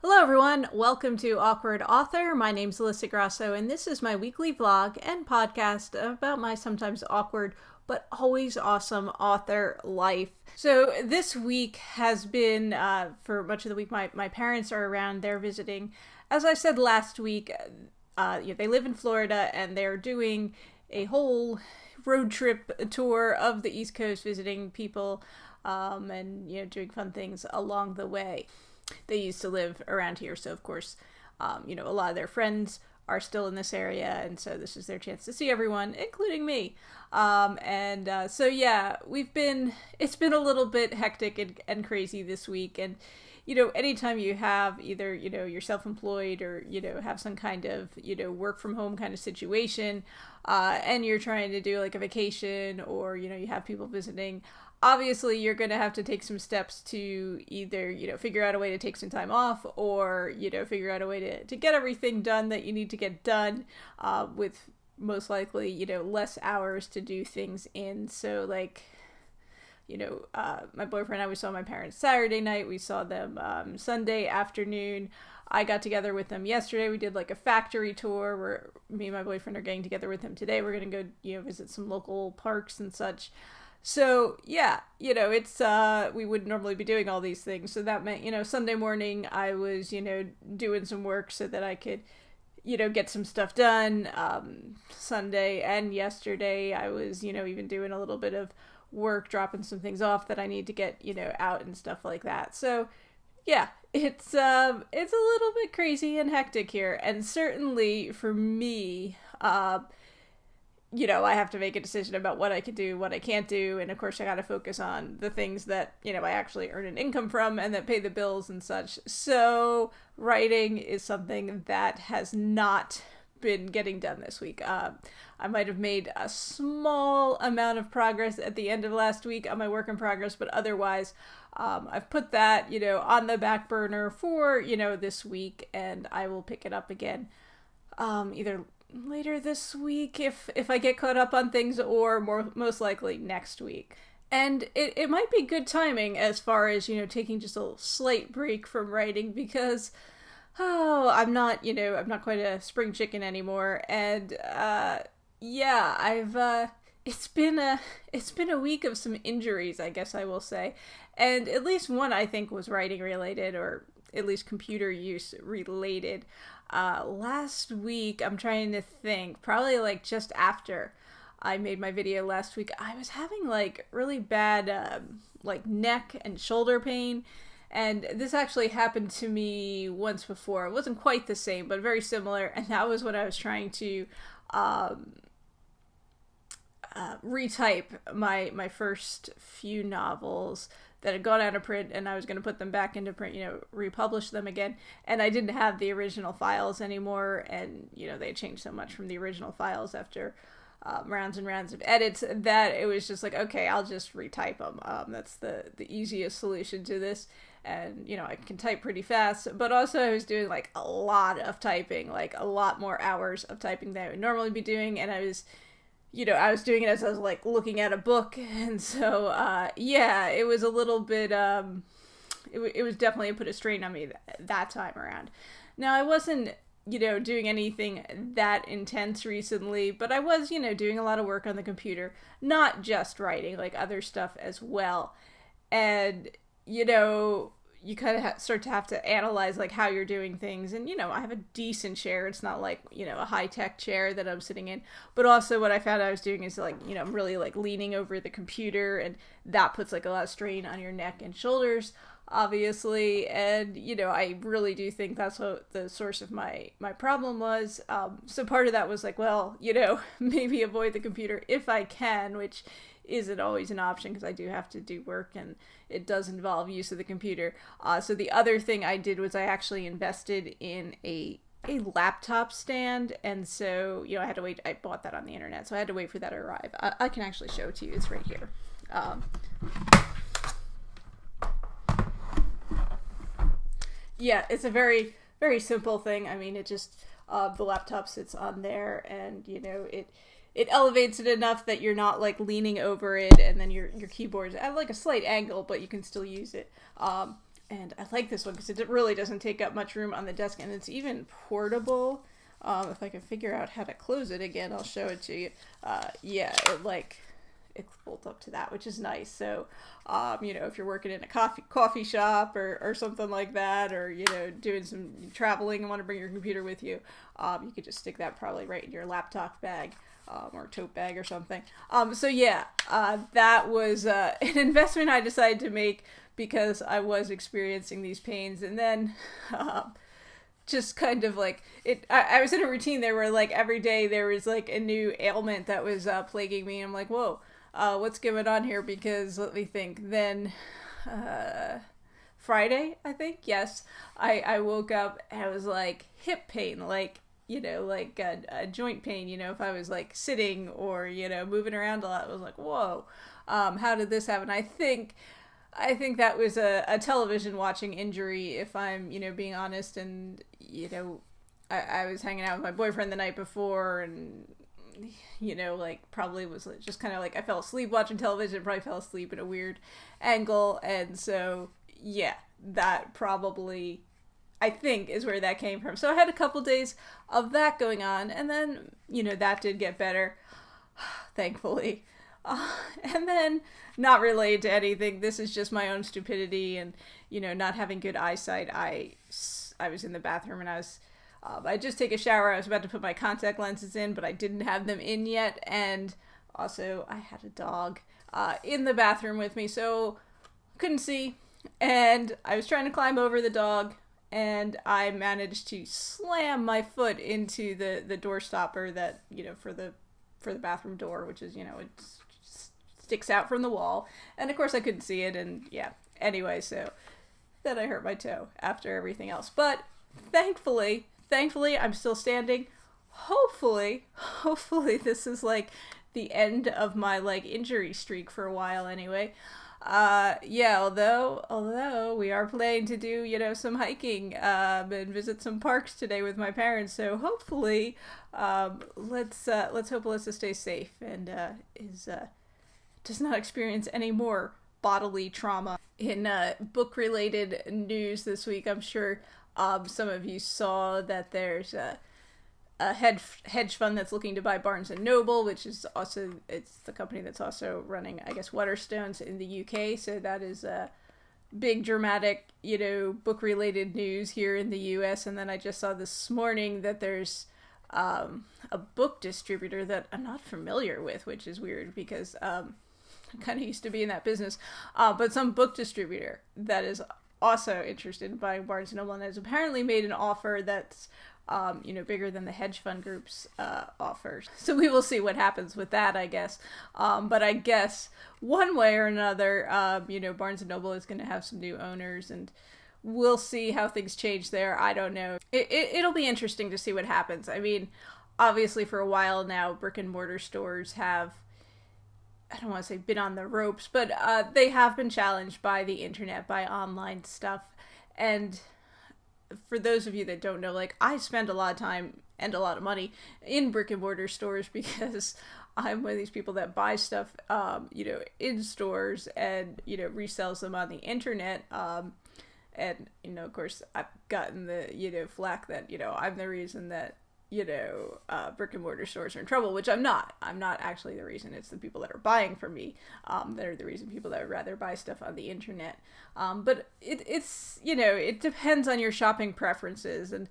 Hello everyone, welcome to Awkward Author. My name's Alyssa Grasso and this is my weekly vlog and podcast about my sometimes awkward but always awesome author life. So this week has been, for much of the week, my parents are around, they're visiting. As I said last week, they live in Florida and they're doing a whole road trip tour of the East Coast, visiting people and doing fun things along the way. They used to live around here, so of course, a lot of their friends are still in this area, and so this is their chance to see everyone, including me. It's been a little bit hectic and crazy this week, and anytime you have either, you're self-employed or, have some kind of, work from home kind of situation, and you're trying to do like a vacation or, you have people visiting, obviously you're going to have to take some steps to either, figure out a way to take some time off or, figure out a way to get everything done that you need to get done, with most likely, less hours to do things in. So like, my boyfriend and I, we saw my parents Saturday night. We saw them Sunday afternoon. I got together with them yesterday. We did like a factory tour where me and my boyfriend are getting together with him today. We're going to go, visit some local parks and such. So yeah, it's, we wouldn't normally be doing all these things. So that meant, Sunday morning I was, doing some work so that I could, get some stuff done. Sunday and yesterday I was, even doing a little bit of work, dropping some things off that I need to get, out and stuff like that. So yeah, it's a little bit crazy and hectic here. And certainly for me, I have to make a decision about what I can do, what I can't do, and of course I gotta focus on the things that, I actually earn an income from and that pay the bills and such. So writing is something that has not been getting done this week. I might have made a small amount of progress at the end of last week on my work in progress, but otherwise, I've put that, on the back burner for, this week, and I will pick it up again, either later this week if I get caught up on things, or most likely next week. And it might be good timing as far as, taking just a slight break from writing, because I'm not quite a spring chicken anymore. And it's been a week of some injuries, I guess I will say. And at least one I think was writing related, or at least computer use related. Last week, I'm trying to think, probably like just after I made my video last week, I was having like really bad like neck and shoulder pain. And this actually happened to me once before. It wasn't quite the same, but very similar. And that was when I was trying to retype my first few novels that had gone out of print, and I was going to put them back into print, republish them again. And I didn't have the original files anymore. And, they changed so much from the original files after rounds and rounds of edits that it was just like, okay, I'll just retype them. That's the easiest solution to this. And, I can type pretty fast, but also I was doing like a lot of typing, like a lot more hours of typing than I would normally be doing. And I was doing it as I was like looking at a book. And so, it was a little bit, it was definitely put a strain on me that time around. Now I wasn't, doing anything that intense recently, but I was, doing a lot of work on the computer, not just writing, like other stuff as well. And, you kind of start to have to analyze like how you're doing things. And, I have a decent chair. It's not like, a high-tech chair that I'm sitting in. But also what I found I was doing is like, I'm really like leaning over the computer, and that puts like a lot of strain on your neck and shoulders, obviously. And, I really do think that's what the source of my problem was. So part of that was like, well, maybe avoid the computer if I can, which isn't always an option because I do have to do work and it does involve use of the computer. So the other thing I did was I actually invested in a laptop stand, and so I had to wait. I bought that on the internet, so I had to wait for that to arrive. I can actually show it to you. It's right here. It's a very, very simple thing. I mean, it just the laptop sits on there, and it elevates it enough that you're not like leaning over it, and then your keyboard's at like a slight angle, but you can still use it. And I like this one because it really doesn't take up much room on the desk, and it's even portable. If I can figure out how to close it again, I'll show it to you. Yeah, it folds up to that, which is nice. So, if you're working in a coffee shop or something like that, or, doing some traveling and want to bring your computer with you, you could just stick that probably right in your laptop bag, or tote bag or something. That was an investment I decided to make because I was experiencing these pains. And then, just kind of like it, I was in a routine there where like every day there was like a new ailment that was plaguing me. I'm like, whoa, what's going on here? Because let me think. Then Friday, I think, yes, I woke up and I was like hip pain, like, like a joint pain, if I was like sitting or, moving around a lot. I was like, whoa, how did this happen? I think that was a television watching injury, if I'm, being honest. And, I was hanging out with my boyfriend the night before, and, probably was just kind of like, I fell asleep watching television, probably fell asleep in a weird angle. And so, yeah, that probably, I think, is where that came from. So I had a couple days of that going on, and then, that did get better, thankfully. And then, not related to anything, this is just my own stupidity and, not having good eyesight. I was in the bathroom and I just take a shower. I was about to put my contact lenses in, but I didn't have them in yet. And also, I had a dog in the bathroom with me, so couldn't see. And I was trying to climb over the dog, and I managed to slam my foot into the door stopper that, for the bathroom door, which is, it sticks out from the wall. And of course I couldn't see it, and yeah. Anyway, so then I hurt my toe after everything else. But thankfully, I'm still standing. Hopefully this is like the end of my like injury streak for a while anyway. Although we are planning to do, some hiking, and visit some parks today with my parents. So hopefully, let's hope Alyssa stays safe and, does not experience any more bodily trauma. In, book-related news this week, I'm sure, some of you saw that there's a hedge fund that's looking to buy Barnes & Noble, which is also, it's the company that's also running, I guess, Waterstones in the UK. So that is a big dramatic, book-related news here in the US. And then I just saw this morning that there's a book distributor that I'm not familiar with, which is weird because I kind of used to be in that business. But some book distributor that is also interested in buying Barnes & Noble and has apparently made an offer that's bigger than the hedge fund group's offers. So we will see what happens with that, I guess. But I guess one way or another, Barnes & Noble is going to have some new owners, and we'll see how things change there. I don't know. It'll be interesting to see what happens. I mean, obviously for a while now, brick and mortar stores have, I don't want to say been on the ropes, but they have been challenged by the internet, by online stuff. And for those of you that don't know, like, I spend a lot of time and a lot of money in brick and mortar stores because I'm one of these people that buy stuff, in stores and, resells them on the internet. And, of course, I've gotten the, flack that, I'm the reason that, brick and mortar stores are in trouble, which I'm not. I'm not actually the reason. It's the people that are buying from me that are the reason. People that would rather buy stuff on the internet. But it's, it depends on your shopping preferences. And,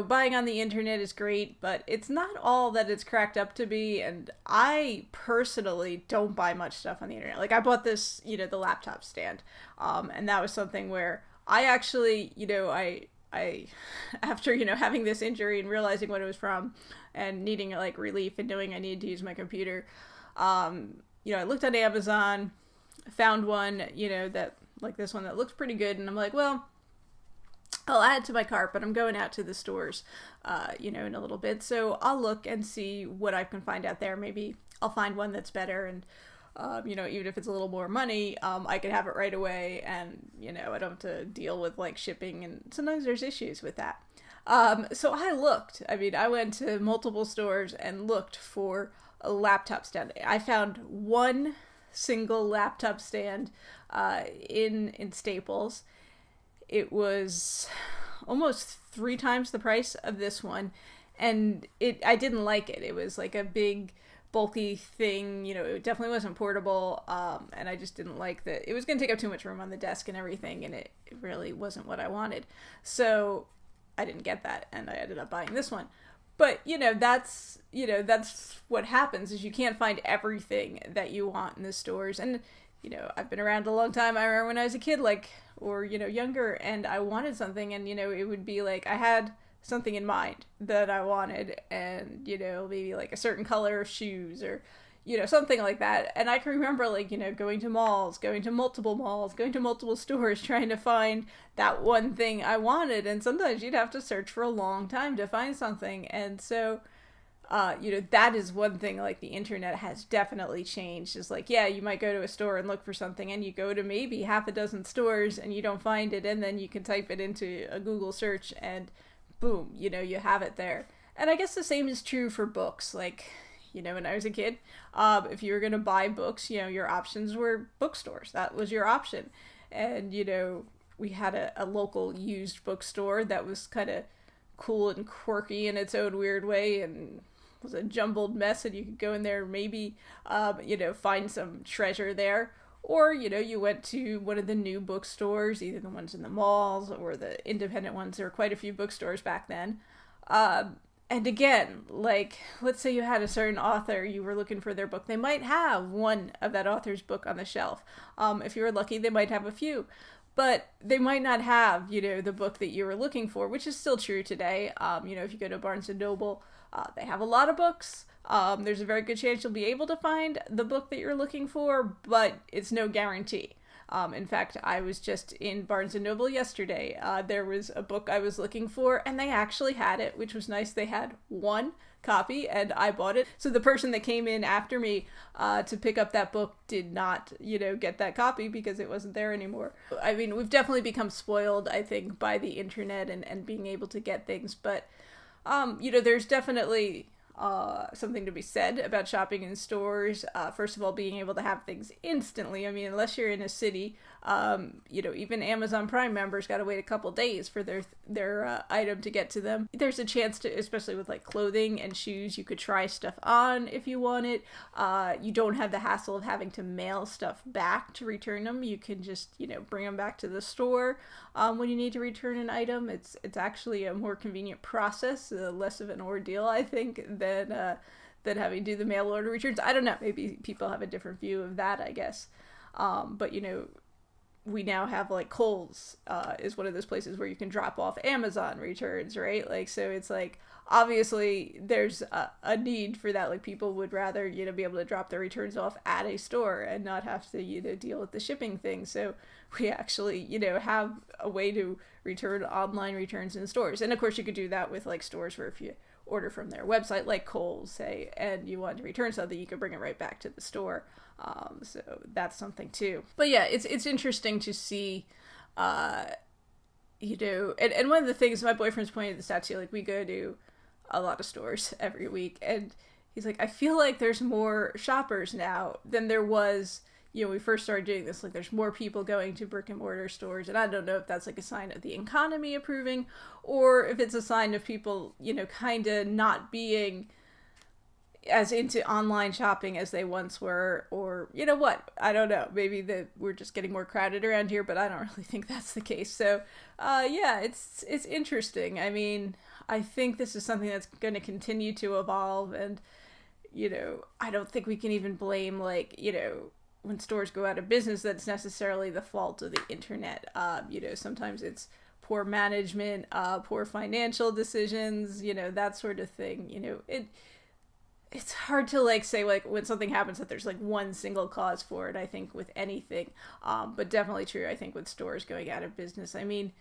buying on the internet is great, but it's not all that it's cracked up to be. And I personally don't buy much stuff on the internet. Like, I bought this, the laptop stand. And that was something where I actually, I after, having this injury and realizing what it was from and needing like relief and knowing I needed to use my computer, I looked on Amazon, found one, that like this one that looks pretty good. And I'm like, well, I'll add it to my cart, but I'm going out to the stores, in a little bit. So I'll look and see what I can find out there. Maybe I'll find one that's better, and even if it's a little more money, I could have it right away, and, I don't have to deal with, like, shipping, and sometimes there's issues with that. So I looked. I mean, I went to multiple stores and looked for a laptop stand. I found one single laptop stand in Staples, it was almost 3 times the price of this one. And I didn't like it. It was like a big, bulky thing. It definitely wasn't portable. And I just didn't like that. It was going to take up too much room on the desk and everything. And it really wasn't what I wanted. So I didn't get that. And I ended up buying this one. But, that's what happens is you can't find everything that you want in the stores. And, I've been around a long time. I remember when I was a kid, or, younger, and I wanted something, and, it would be like I had something in mind that I wanted, and, maybe like a certain color of shoes or, something like that. And I can remember going to malls, going to multiple stores, trying to find that one thing I wanted. And sometimes you'd have to search for a long time to find something. And so, that is one thing the internet has definitely changed. Is you might go to a store and look for something, and you go to maybe half a dozen stores and you don't find it, and then you can type it into a Google search and boom, you have it there. And I guess the same is true for books. When I was a kid, if you were going to buy books, your options were bookstores. That was your option. And, we had a local used bookstore that was kind of cool and quirky in its own weird way, and was a jumbled mess, and you could go in there and maybe, find some treasure there. Or, you went to one of the new bookstores, either the ones in the malls or the independent ones. There were quite a few bookstores back then. And again, let's say you had a certain author, you were looking for their book. They might have one of that author's book on the shelf. If you were lucky, they might have a few. But they might not have, the book that you were looking for, which is still true today. If you go to Barnes & Noble, they have a lot of books. There's a very good chance you'll be able to find the book that you're looking for, but it's no guarantee. In fact, I was just in Barnes & Noble yesterday. There was a book I was looking for, and they actually had it, which was nice. They had one copy, and I bought it. So the person that came in after me to pick up that book did not, get that copy because it wasn't there anymore. I mean, we've definitely become spoiled, I think, by the internet and being able to get things. But, there's definitely something to be said about shopping in stores. First of all, being able to have things instantly. I mean, unless you're in a city, even Amazon Prime members got to wait a couple days for their item to get to them. There's a chance to, especially with clothing and shoes, you could try stuff on if you want it. You don't have the hassle of having to mail stuff back to return them. You can just, bring them back to the store when you need to return an item. It's actually a more convenient process, less of an ordeal, I think, than having to do the mail order returns. I don't know. Maybe people have a different view of that, I guess. But, we now have Kohl's is one of those places where you can drop off Amazon returns, right? So it's obviously there's a need for that. People would rather, be able to drop their returns off at a store and not have to, deal with the shipping thing. So we actually, have a way to return online returns in stores. And of course you could do that with stores where if you order from their website, like Kohl's, say, and you want to return something, you can bring it right back to the store. So that's something too. But yeah, it's interesting to see, and one of the things my boyfriend's pointed this out to, we go to a lot of stores every week, and he's like, I feel like there's more shoppers now than there was, we first started doing this. There's more people going to brick and mortar stores, and I don't know if that's a sign of the economy improving, or if it's a sign of people, kind of not being as into online shopping as they once were, or what, I don't know, maybe that we're just getting more crowded around here, but I don't really think that's the case. So yeah, it's interesting. I mean, I think this is something that's going to continue to evolve, and I don't think we can even blame when stores go out of business, that's necessarily the fault of the internet. Sometimes it's poor management, poor financial decisions, that sort of thing. It's hard to say when something happens that there's one single cause for it, I think, with anything. But definitely true, I think, with stores going out of business. I mean,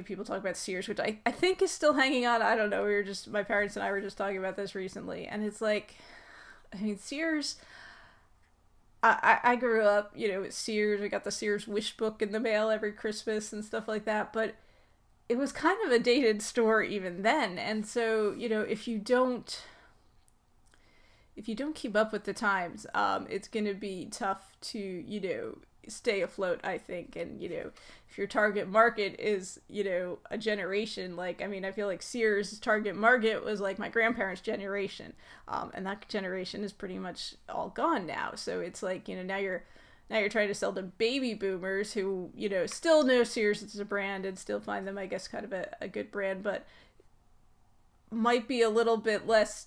people talk about Sears, which I think is still hanging on. I don't know. My parents and I were just talking about this recently, and it's Sears, I grew up, with Sears. I got the Sears wish book in the mail every Christmas and stuff like that, but it was kind of a dated store even then. And so, if you don't keep up with the times, it's going to be tough to, stay afloat, I think. And, if your target market is, a generation, like, I mean, I feel like Sears' target market was like my grandparents' generation. And that generation is pretty much all gone now. So it's like, now you're trying to sell to baby boomers who, still know Sears as a brand and still find them, I guess, kind of a good brand, but might be a little bit less,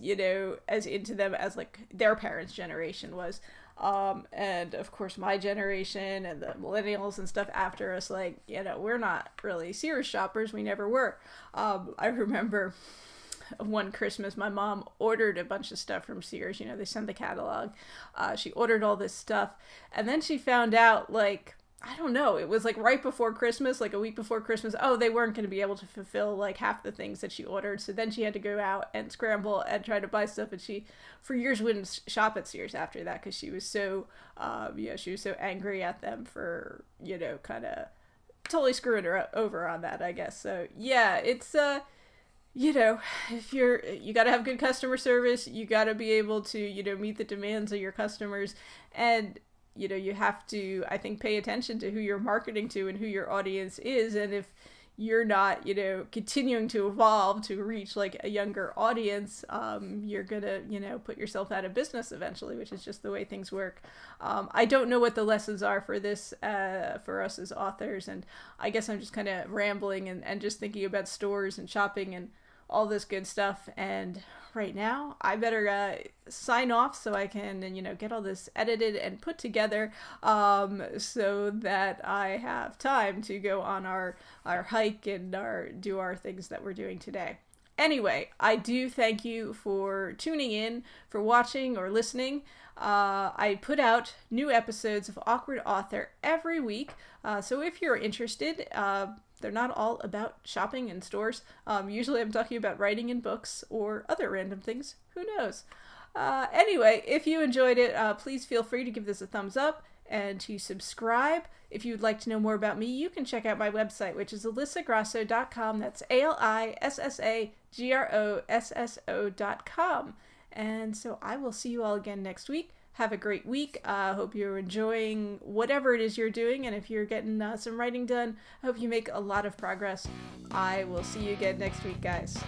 as into them as like their parents' generation was. And of course my generation and the millennials and stuff after us, like, we're not really Sears shoppers. We never were. I remember one Christmas, my mom ordered a bunch of stuff from Sears. They send the catalog. She ordered all this stuff, and then she found out, like, I don't know, it was like right before Christmas, like a week before Christmas, they weren't going to be able to fulfill like half the things that she ordered. So then she had to go out and scramble and try to buy stuff. And she, for years, wouldn't shop at Sears after that because she was so, she was so angry at them for, kind of totally screwing her over on that, I guess. So yeah, it's, if you got to have good customer service, you got to be able to, meet the demands of your customers. And, you have to, I think, pay attention to who you're marketing to and who your audience is. And if you're not, continuing to evolve to reach like a younger audience, you're gonna, put yourself out of business eventually, which is just the way things work. I don't know what the lessons are for this, for us as authors. And I guess I'm just kind of rambling and just thinking about stores and shopping and all this good stuff. And right now I better sign off so I can, get all this edited and put together, so that I have time to go on our hike and do our things that we're doing today. Anyway, I do thank you for tuning in, for watching or listening. I put out new episodes of Awkward Author every week, so if you're interested, they're not all about shopping in stores. Usually I'm talking about writing in books or other random things. Who knows? Anyway, if you enjoyed it, please feel free to give this a thumbs up and to subscribe. If you'd like to know more about me, you can check out my website, which is AlyssaGrasso.com. That's ALISSAGROSSO.com. And so I will see you all again next week. Have a great week. I hope you're enjoying whatever it is you're doing. And if you're getting some writing done, I hope you make a lot of progress. I will see you again next week, guys.